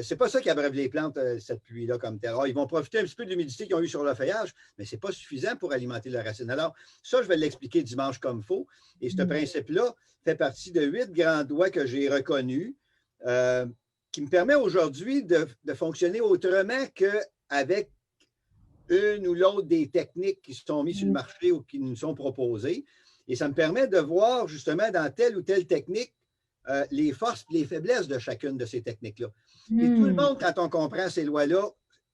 B: C'est pas ça qui abreuve les plantes, cette pluie-là, comme tel. Alors, ils vont profiter un petit peu de l'humidité qu'ils ont eu sur le feuillage, mais ce n'est pas suffisant pour alimenter la racine. Alors, ça, je vais l'expliquer dimanche comme il faut. Et ce principe-là fait partie de 8 grands doigts que j'ai reconnus, qui me permet aujourd'hui de fonctionner autrement qu'avec une ou l'autre des techniques qui sont mises sur le marché ou qui nous sont proposées. Et ça me permet de voir justement dans telle ou telle technique les forces et les faiblesses de chacune de ces techniques-là. Et tout le monde, quand on comprend ces lois-là,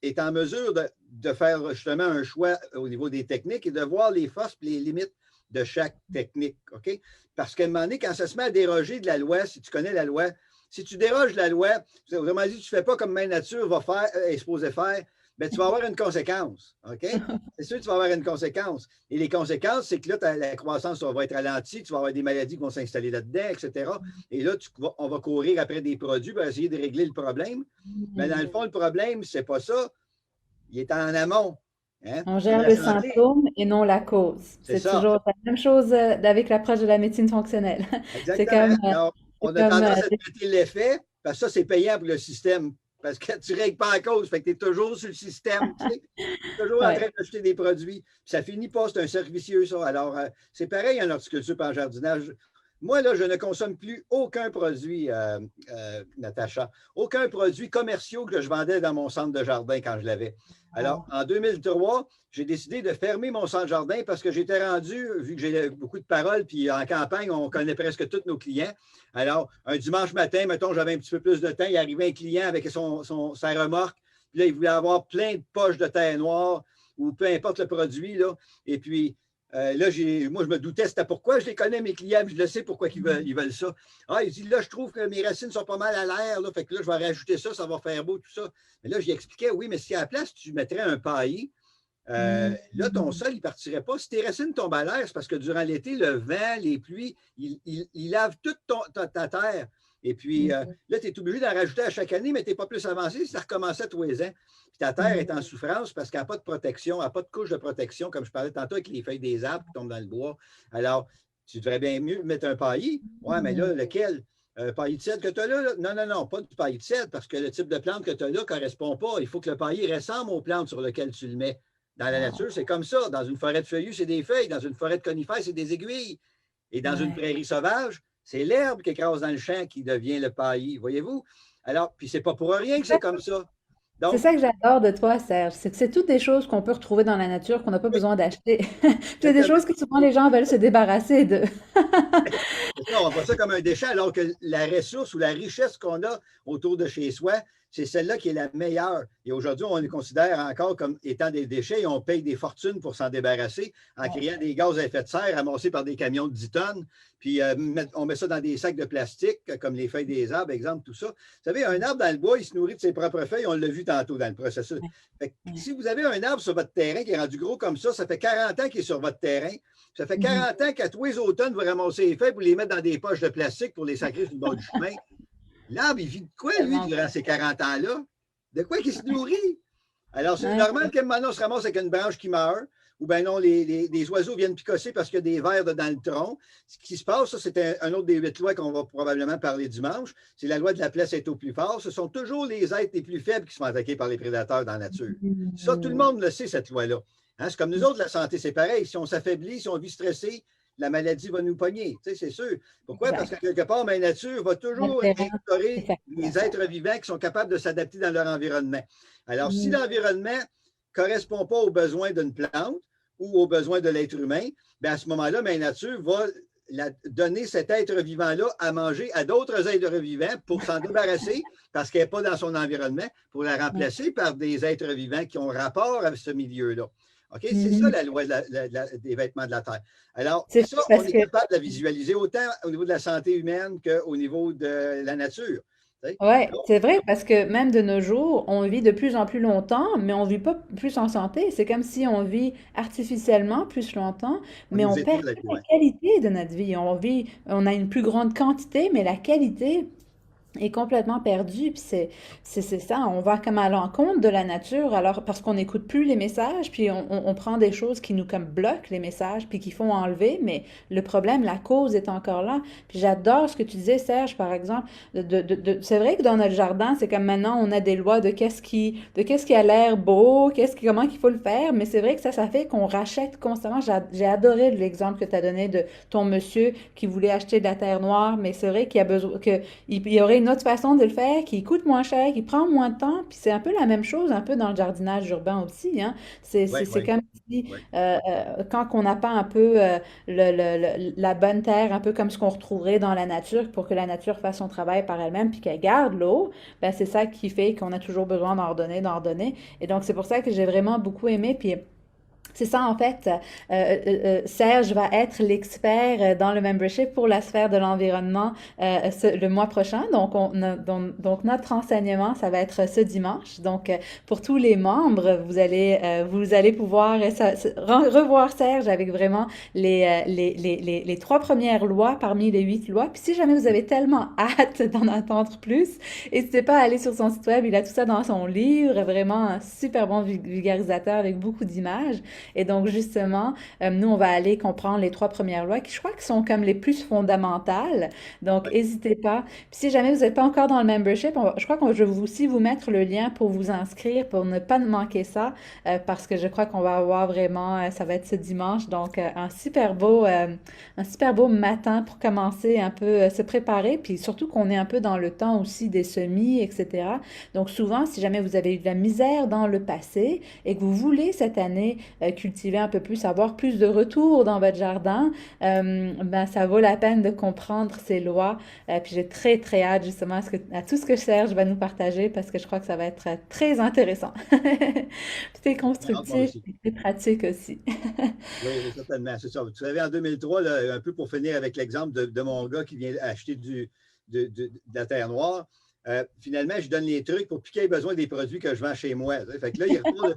B: est en mesure de faire justement un choix au niveau des techniques et de voir les forces et les limites de chaque technique. OK? Parce qu'à un moment donné, quand ça se met à déroger de la loi, si tu connais la loi, si tu déroges la loi, autrement dit, tu ne fais pas comme Mère Nature est supposée faire, bien, tu vas avoir une conséquence. OK? C'est sûr que tu vas avoir une conséquence. Et les conséquences, c'est que là, la croissance va être ralentie, tu vas avoir des maladies qui vont s'installer là-dedans, etc. Et là, on va courir après des produits pour essayer de régler le problème. Mais dans le fond, le problème, c'est pas ça. Il est en amont. Hein?
A: On
B: Comme
A: gère
B: la
A: le
B: santé,
A: symptôme et non la cause.
B: c'est
A: C'est
B: ça.
A: toujours la même chose avec l'approche de la médecine fonctionnelle. C'est
B: Exactement.
A: comme,
B: Alors,
A: c'est
B: on a
A: comme,
B: tendance à traiter l'effet, parce que ça, c'est payant pour le système. Parce que tu ne règles pas la cause, fait que tu es toujours sur le système. Tu sais? Tu es toujours en train
A: ouais.
B: d'acheter des produits. Puis ça finit pas, c'est un cercle vicieux, ça. Alors, c'est pareil en horticulture et en jardinage. Moi, là, je ne consomme plus aucun produit, Natacha, aucun produit commercial que je vendais dans mon centre de jardin quand je l'avais. Alors, en 2003, j'ai décidé de fermer mon centre de jardin parce que j'étais rendu, vu que j'ai beaucoup de paroles, puis en campagne, on connaît presque tous nos clients. Alors, un dimanche matin, mettons, j'avais un petit peu plus de temps, il arrivait un client avec sa remorque, puis là, il voulait avoir plein de poches de terre noire ou peu importe le produit, là. Et puis, là, moi, je me doutais, c'était pourquoi je les connais, mes clients, puis je le sais pourquoi ils veulent ça. Ah, il dit, là, je trouve que mes racines sont pas mal à l'air, là, fait que là, je vais rajouter ça, ça va faire beau, tout ça. Mais là, j'y expliquais, oui, mais si à la place, tu mettrais un paillis, là, ton sol, il ne partirait pas. Si tes racines tombent à l'air, c'est parce que durant l'été, le vent, les pluies, ils lavent toute ta terre. Et puis, là, tu es obligé d'en rajouter à chaque année, mais tu n'es pas plus avancé si ça recommençait tous les ans. Puis ta terre est en souffrance parce qu'elle n'a pas de protection, elle n'a pas de couche de protection, comme je parlais tantôt avec les feuilles des arbres qui tombent dans le bois. Alors, tu devrais bien mieux mettre un paillis. Ouais, mais là, lequel? Paillis de cèdre que tu as là? Non, non, non, pas du paillis de cèdre parce que le type de plante que tu as là ne correspond pas. Il faut que le paillis ressemble aux plantes sur lesquelles tu le mets. Dans la nature, c'est comme ça. Dans une forêt de feuillus, c'est des feuilles. Dans une forêt de conifères, c'est des aiguilles. Et dans une
A: Ouais.
B: prairie sauvage, c'est l'herbe qui écrase dans le champ qui devient le paillis. Voyez-vous? Alors, puis c'est pas pour rien que c'est comme ça.
A: C'est
B: Donc,
A: ça que j'adore de toi, Serge. C'est que c'est toutes des choses qu'on peut retrouver dans la nature qu'on n'a pas
B: oui,
A: besoin d'acheter. C'est des
B: exactement.
A: choses que souvent les gens veulent se débarrasser de.
B: C'est ça, on voit ça comme un déchet, alors que la ressource ou la richesse qu'on a autour de chez soi, c'est celle-là qui est la meilleure. Et aujourd'hui, on les considère encore comme étant des déchets et on paye des fortunes pour s'en débarrasser en créant des gaz à effet de serre ramassés par des camions de 10 tonnes. Puis on met ça dans des sacs de plastique, comme les feuilles des arbres, exemple, tout ça. Vous savez, un arbre dans le bois, il se nourrit de ses propres feuilles. On l'a vu tantôt dans le processus. Fait que, si vous avez un arbre sur votre terrain qui est rendu gros comme ça fait 40 ans qu'il est sur votre terrain. Ça fait 40 ans qu'à tous les automnes, vous ramassez les feuilles pour les mettre dans des poches de plastique pour les sacrer sur le bord du chemin. L'arbre, il vit de quoi, lui,
A: Tellement
B: durant
A: vrai.
B: ces 40 ans-là? De quoi qu'il se nourrit? Alors, c'est
A: Ouais.
B: normal qu'à un moment donné, on se ramasse avec une branche qui meurt, ou bien non, les oiseaux viennent picosser parce qu'il y a des vers dans le tronc. Ce qui se passe, ça, c'est un autre des 8 lois qu'on va probablement parler dimanche. C'est la loi de la place est au plus fort. Ce sont toujours les êtres les plus faibles qui sont attaqués par les prédateurs dans la nature. Ça, tout le monde le sait, cette loi-là. Hein, c'est comme nous autres, la santé, c'est pareil. Si on s'affaiblit, si on vit stressé, la maladie va nous pogner. Tu sais, c'est sûr. Pourquoi? Parce que
A: Exact.
B: quelque part, la nature va toujours
A: Différent.
B: instaurer des
A: Effectivement.
B: êtres vivants qui sont capables de s'adapter dans leur environnement. Alors, si
A: Mm.
B: l'environnement ne correspond pas aux besoins d'une plante ou aux besoins de l'être humain, bien à ce moment-là, la nature va donner cet être vivant-là à manger à d'autres êtres vivants pour s'en débarrasser parce qu'elle n'est pas dans son environnement, pour la remplacer par des êtres vivants qui ont rapport avec ce milieu-là. OK? C'est ça
A: Mhm.
B: la loi des vêtements de la Terre. Alors,
A: C'est
B: ça,
A: ça
B: on
A: parce
B: est
A: que
B: capable de la visualiser autant au niveau de la santé humaine qu'au niveau de la nature.
A: ouais,
B: Donc,
A: c'est vrai parce que même de nos jours, on vit de plus en plus longtemps, mais on vit pas plus en santé. C'est comme si on vit artificiellement plus longtemps,
B: on
A: mais on
B: nous
A: perd
B: étire la
A: toute
B: vie.
A: la
B: Ouais.
A: qualité de notre vie. On a une plus grande quantité, mais la qualité est complètement perdu. Puis c'est ça, on va comme à l'encontre de la nature, alors parce qu'on n'écoute plus les messages, puis on prend des choses qui nous comme bloquent les messages, puis qui font enlever, mais le problème, la cause est encore là. Puis j'adore ce que tu disais, Serge, par exemple. C'est vrai que dans notre jardin, c'est comme maintenant, on a des lois de qu'est-ce qui a l'air beau, comment qu'il faut le faire, mais c'est vrai que ça fait qu'on rachète constamment. J'ai adoré l'exemple que tu as donné de ton monsieur qui voulait acheter de la terre noire, mais c'est vrai qu'il y a besoin que il y aurait une autre façon de le faire qui coûte moins cher, qui prend moins de temps. Puis c'est un peu la même chose, un peu dans le jardinage urbain aussi, hein.
B: Oui,
A: C'est
B: oui,
A: comme si,
B: oui.
A: quand on n'a pas un peu la bonne terre, un peu comme ce qu'on retrouverait dans la nature, pour que la nature fasse son travail par elle-même, puis qu'elle garde l'eau, ben c'est ça qui fait qu'on a toujours besoin d'en redonner, d'en redonner. Et donc c'est pour ça que j'ai vraiment beaucoup aimé. Puis c'est ça, en fait. Serge va être l'expert dans le membership pour la sphère de l'environnement le mois prochain. Donc, notre enseignement, ça va être ce dimanche. Donc, pour tous les membres, vous allez pouvoir revoir Serge avec vraiment les trois premières lois parmi les 8 lois. Puis si jamais vous avez tellement hâte d'en entendre plus, n'hésitez pas à aller sur son site web. Il a tout ça dans son livre. Vraiment un super bon vulgarisateur avec beaucoup d'images. Et donc, justement, nous, on va aller comprendre les 3 premières lois qui, je crois, qui sont comme les plus fondamentales. Donc,
B: Oui.
A: n'hésitez pas. Puis, si jamais vous n'êtes pas encore dans le membership, je crois que je vais aussi vous mettre le lien pour vous inscrire, pour ne pas manquer ça, parce que je crois qu'on va avoir vraiment, ça va être ce dimanche, donc un super beau matin pour commencer un peu, se préparer, puis surtout qu'on est un peu dans le temps aussi des semis, etc. Donc, souvent, si jamais vous avez eu de la misère dans le passé et que vous voulez cette année cultiver un peu plus, avoir plus de retours dans votre jardin, ben, ça vaut la peine de comprendre ces lois. Puis j'ai très, très hâte justement à tout ce que Serge va nous partager parce que je crois que ça va être très intéressant. C'est
B: Moi
A: constructif
B: aussi.
A: et c'est pratique aussi.
B: Oui, oui, certainement. C'est ça. Tu savais, en 2003, là, un peu pour finir avec l'exemple de mon gars qui vient acheter de la terre noire, finalement, je donne les trucs pour plus qu'il ait besoin des produits que je vends chez moi. Fait que là, il retourne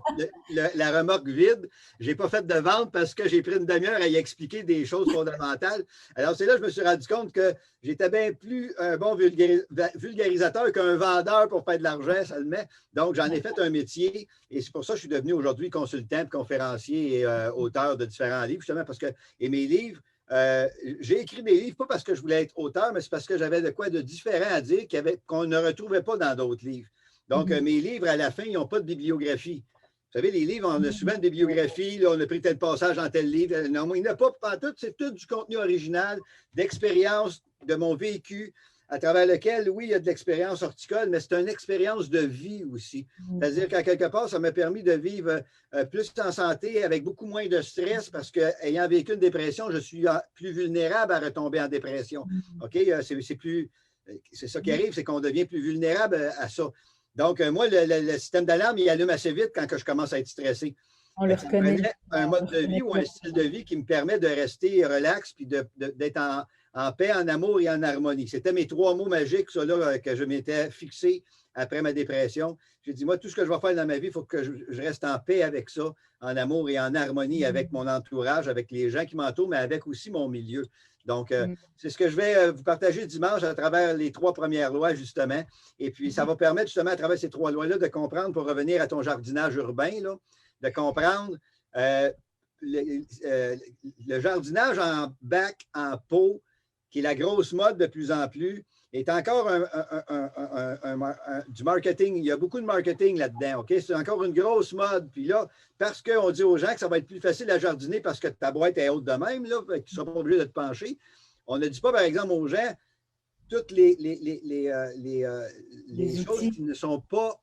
B: la remorque vide. Je n'ai pas fait de vente parce que j'ai pris une demi-heure à y expliquer des choses fondamentales. Alors, c'est là que je me suis rendu compte que j'étais bien plus un bon vulgarisateur qu'un vendeur pour faire de l'argent, ça le met. Donc, j'en ai fait un métier et c'est pour ça que je suis devenu aujourd'hui consultant, conférencier et auteur de différents livres, justement parce que, et mes livres, j'ai écrit des livres, pas parce que je voulais être auteur, mais c'est parce que j'avais de quoi de différent à dire qu'on ne retrouvait pas dans d'autres livres. Donc,
A: Mhm.
B: mes livres, à la fin, ils n'ont pas de bibliographie. Vous savez, les livres, on a souvent une bibliographie, là, on a pris tel passage dans tel livre. Non, il n'y a pas tout, c'est tout du contenu original, d'expérience, de mon vécu, à travers lequel, oui, il y a de l'expérience horticole, mais c'est une expérience de vie aussi. C'est-à-dire qu'à quelque part, ça m'a permis de vivre plus en santé, avec beaucoup moins de stress, parce qu'ayant vécu une dépression, je suis plus vulnérable à retomber en dépression. OK? C'est ça qui arrive, c'est qu'on devient plus vulnérable à ça. Donc, moi, le système d'alarme, il allume assez vite quand je commence à être stressé.
A: On le
B: Fait que ça me
A: reconnaît
B: prenait un
A: visuellement, on le
B: mode de vie
A: reconnaît
B: ou un style de vie qui me permet de rester relax puis d'être en paix, en amour et en harmonie. C'était mes 3 mots magiques, ça, là, que je m'étais fixé après ma dépression. J'ai dit, moi, tout ce que je vais faire dans ma vie, il faut que je reste en paix avec ça, en amour et en harmonie avec mon entourage, avec les gens qui m'entourent, mais avec aussi mon milieu. Donc, c'est ce que je vais vous partager dimanche à travers les 3 premières lois, justement. Et puis, ça va permettre, justement, à travers ces 3 lois-là, de comprendre, pour revenir à ton jardinage urbain, là, de comprendre le jardinage en bac, en pot, qui est la grosse mode de plus en plus. est encore du marketing. Il y a beaucoup de marketing là-dedans. OK? C'est encore une grosse mode. Puis là, parce qu'on dit aux gens que ça va être plus facile à jardiner parce que ta boîte est haute de même, là, qu'ils ne sont pas obligés de te pencher. On ne dit pas, par exemple, aux gens toutes les
A: Les
B: choses
A: outils.
B: qui ne sont pas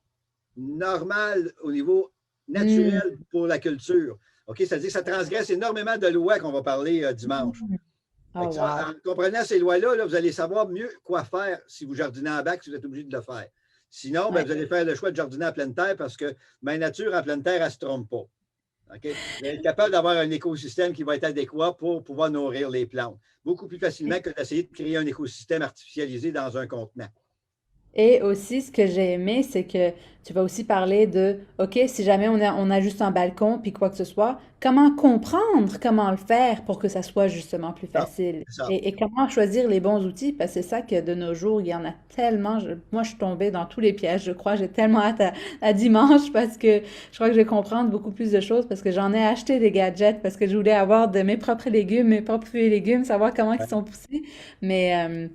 B: normales au niveau naturel pour la culture. OK? C'est-à-dire que ça transgresse énormément de lois qu'on va parler dimanche.
A: Oh, wow.
B: En comprenant ces lois-là, là, vous allez savoir mieux quoi faire si vous jardinez en bac, si vous êtes obligé de le faire. Sinon, ben,
A: Ouais.
B: vous allez faire le choix de jardiner en pleine terre parce que ma nature en pleine terre, elle ne se trompe pas. Okay? Vous allez être capable d'avoir un écosystème qui va être adéquat pour pouvoir nourrir les plantes. Beaucoup plus facilement que d'essayer de créer un écosystème artificialisé dans un contenant.
A: Et aussi, ce que j'ai aimé, c'est que tu vas aussi parler de, OK, si jamais on a juste un balcon, puis quoi que ce soit, comment comprendre comment le faire pour que ça soit justement plus
B: Ça,
A: facile.
B: c'est ça.
A: Et comment choisir les bons outils, parce que c'est ça que de nos jours, il y en a tellement. Moi, je suis tombée dans tous les pièges, je crois. J'ai tellement hâte à dimanche parce que je crois que je vais comprendre beaucoup plus de choses parce que j'en ai acheté des gadgets parce que je voulais avoir de mes propres légumes, mes propres fruits et légumes, savoir comment ils sont poussés. Mais, euh,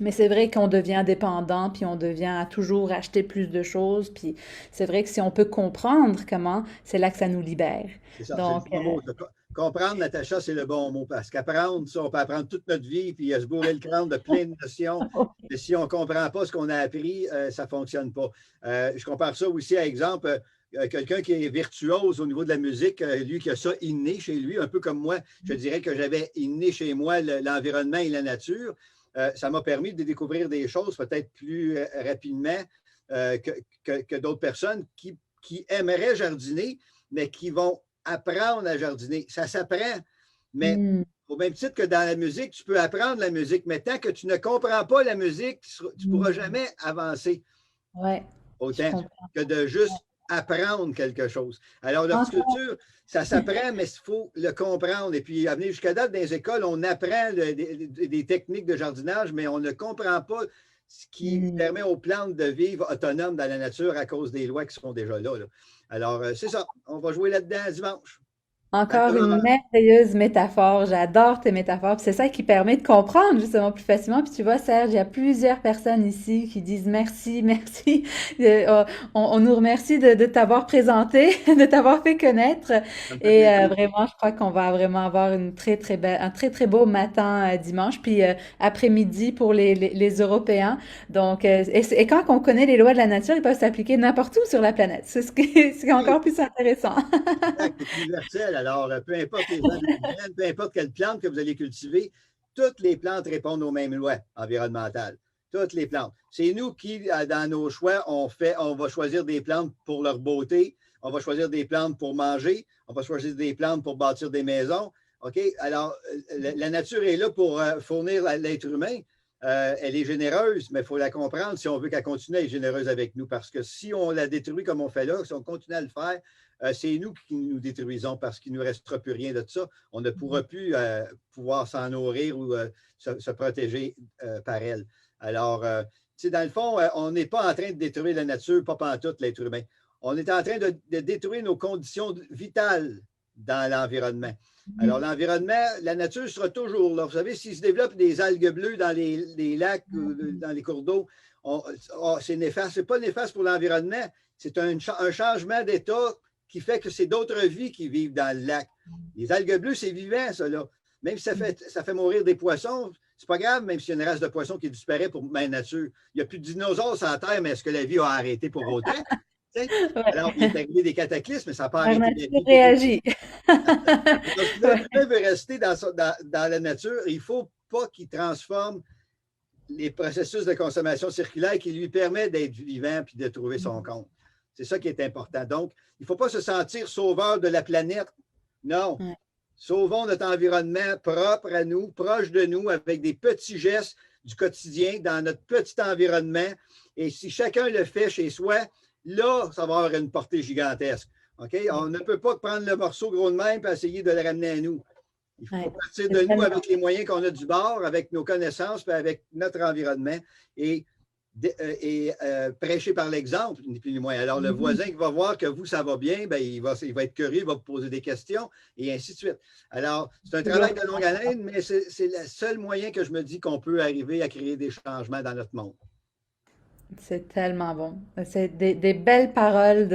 A: mais c'est vrai qu'on devient dépendant, puis on devient à toujours acheter plus de choses, puis c'est vrai que si on peut comprendre comment, c'est là que ça nous libère.
B: C'est ça, c'est le
A: Donc,
B: bon mot. Comprendre, Natacha, c'est le bon mot. Parce qu'apprendre, ça, on peut apprendre toute notre vie, puis se bourrer le crâne de plein de notions. Mais si on ne comprend pas ce qu'on a appris, ça ne fonctionne pas. Je compare ça aussi à exemple. Quelqu'un qui est virtuose au niveau de la musique, lui qui a ça inné chez lui, un peu comme moi, je dirais que j'avais inné chez moi l'environnement et la nature. Ça m'a permis de découvrir des choses peut-être plus rapidement que d'autres personnes qui aimeraient jardiner, mais qui vont apprendre à jardiner. Ça s'apprend, mais
A: hmm,
B: au même titre que dans la musique, tu peux apprendre la musique, mais tant que tu ne comprends pas la musique, tu ne pourras
A: hmm,
B: jamais avancer
A: ouais, je
B: autant
A: comprends.
B: que de juste apprendre quelque chose. Alors,
A: Encore,
B: l'horticulture, ça s'apprend, mais il faut le comprendre. Et puis, à venir jusqu'à date, dans les écoles, on apprend des techniques de jardinage, mais on ne comprend pas ce qui
A: hmm.
B: permet aux plantes de vivre autonomes dans la nature à cause des lois qui sont déjà là. Alors, c'est ça. On va jouer là-dedans dimanche.
A: Encore
B: D'accord,
A: une merveilleuse métaphore. J'adore tes métaphores. Puis c'est ça qui permet de comprendre justement plus facilement. Puis tu vois, Serge, il y a plusieurs personnes ici qui disent merci, merci. On nous remercie de t'avoir présenté, de t'avoir fait connaître.
B: ça me fait
A: Et
B: plaisir.
A: vraiment, je crois qu'on va vraiment avoir une très, très belle, un très, très beau matin dimanche. Puis après-midi pour les Européens. Donc, et quand on connaît les lois de la nature, ils peuvent s'appliquer n'importe où sur la planète. C'est ce qui c'est
B: Oui,
A: encore plus intéressant.
B: exact, c'est universel. Alors, peu importe les zones humaines, peu importe quelle plante que vous allez cultiver, toutes les plantes répondent aux mêmes lois environnementales. Toutes les plantes. C'est nous qui, dans nos choix, on va choisir des plantes pour leur beauté, on va choisir des plantes pour manger, on va choisir des plantes pour bâtir des maisons. OK? Alors, la nature est là pour fournir l'être humain. Elle est généreuse, mais il faut la comprendre si on veut qu'elle continue à être généreuse avec nous. Parce que si on la détruit comme on fait là, si on continue à le faire, c'est nous qui nous détruisons parce qu'il ne nous restera plus rien de ça. On ne pourra plus pouvoir s'en nourrir ou se protéger par elle. Alors, dans le fond, on n'est pas en train de détruire la nature, pas pantoute l'être humain. On est en train de détruire nos conditions vitales dans l'environnement. Alors, l'environnement, la nature sera toujours là. Vous savez, s'il se développe des algues bleues dans les lacs ou dans les cours d'eau, c'est néfaste. Ce n'est pas néfaste pour l'environnement. C'est un changement d'état qui fait que c'est d'autres vies qui vivent dans le lac. Les algues bleues, c'est vivant, ça, là. Même si ça fait mourir des poissons, c'est pas grave, même s'il y a une race de poissons qui disparaît pour la nature. Il n'y a plus de dinosaures sur la Terre, mais est-ce que la vie a arrêté pour autant? Alors, il est
A: Ouais.
B: arrivé des cataclysmes, mais ça n'a pas
A: La
B: arrêté la
A: nature
B: vie pour autant.
A: réagit.
B: Donc, si l'être
A: Ouais.
B: humain veut rester dans la nature, il ne faut pas qu'il transforme les processus de consommation circulaire qui lui permettent d'être vivant et de trouver son compte. C'est ça qui est important. Donc, il ne faut pas se sentir sauveur de la planète. Non.
A: Ouais.
B: Sauvons notre environnement propre à nous, proche de nous, avec des petits gestes du quotidien dans notre petit environnement. Et si chacun le fait chez soi, là, ça va avoir une portée gigantesque. OK? On ne peut pas prendre le morceau gros de même et essayer de le ramener à nous. Il faut
A: Ouais.
B: partir de
A: C'est
B: nous
A: tellement.
B: avec les moyens qu'on a du bord, avec nos connaissances et avec notre environnement et et prêcher par l'exemple, ni plus ni moins. Alors, le voisin qui va voir que vous, ça va bien, ben, il va être curieux, il va vous poser des questions, et ainsi de suite. Alors, c'est un travail de longue haleine, mais c'est le seul moyen que je me dis qu'on peut arriver à créer des changements dans notre monde.
A: C'est tellement bon. C'est des belles paroles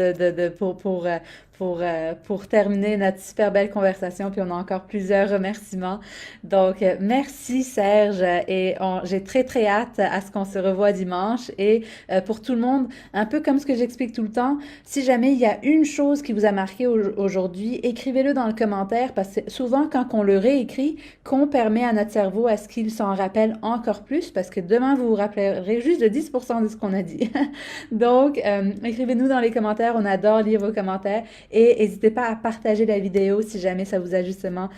A: pour terminer notre super belle conversation. Puis on a encore plusieurs remerciements. Donc, merci Serge. Et j'ai très, très hâte à ce qu'on se revoie dimanche. Et pour tout le monde, un peu comme ce que j'explique tout le temps, si jamais il y a une chose qui vous a marqué aujourd'hui, écrivez-le dans le commentaire parce que souvent, quand on le réécrit, qu'on permet à notre cerveau à ce qu'il s'en rappelle encore plus parce que demain, vous vous rappellerez juste de 10% de ce qu'on a dit. Donc, écrivez-nous dans les commentaires. On adore lire vos commentaires et n'hésitez pas à partager la vidéo si jamais ça vous a justement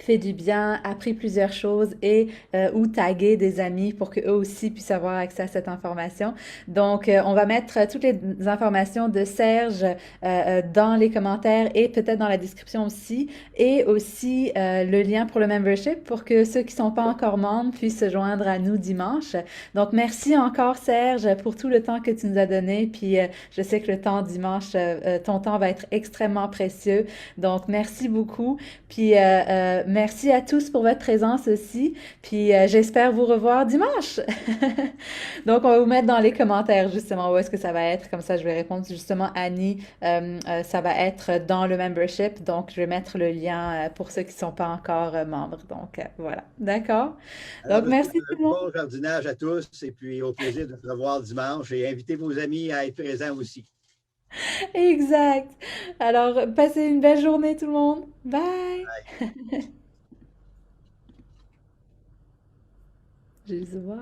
A: fait du bien, appris plusieurs choses et ou taguer des amis pour que eux aussi puissent avoir accès à cette information. Donc, on va mettre toutes les informations de Serge dans les commentaires et peut-être dans la description aussi, et aussi le lien pour le membership pour que ceux qui sont pas encore membres puissent se joindre à nous dimanche. Donc, merci encore Serge pour tout le temps que tu nous as donné. Puis, je sais que le temps dimanche, ton temps va être extrêmement précieux. Donc, merci beaucoup. Puis, merci à tous pour votre présence aussi. Puis j'espère vous revoir dimanche. Donc on va vous mettre dans les commentaires justement où est-ce que ça va être. Comme ça, je vais répondre justement Annie. Ça va être dans le membership. Donc je vais mettre le lien pour ceux qui ne sont pas encore membres. Donc voilà. D'accord?
B: Alors,
A: Donc
B: je vous
A: merci
B: souhaite
A: tout
B: un
A: le monde.
B: bon jardinage à tous et puis au plaisir de se revoir dimanche et invitez vos amis à être présents aussi.
A: Exact. Alors passez une belle journée tout le monde. Bye. Je vois.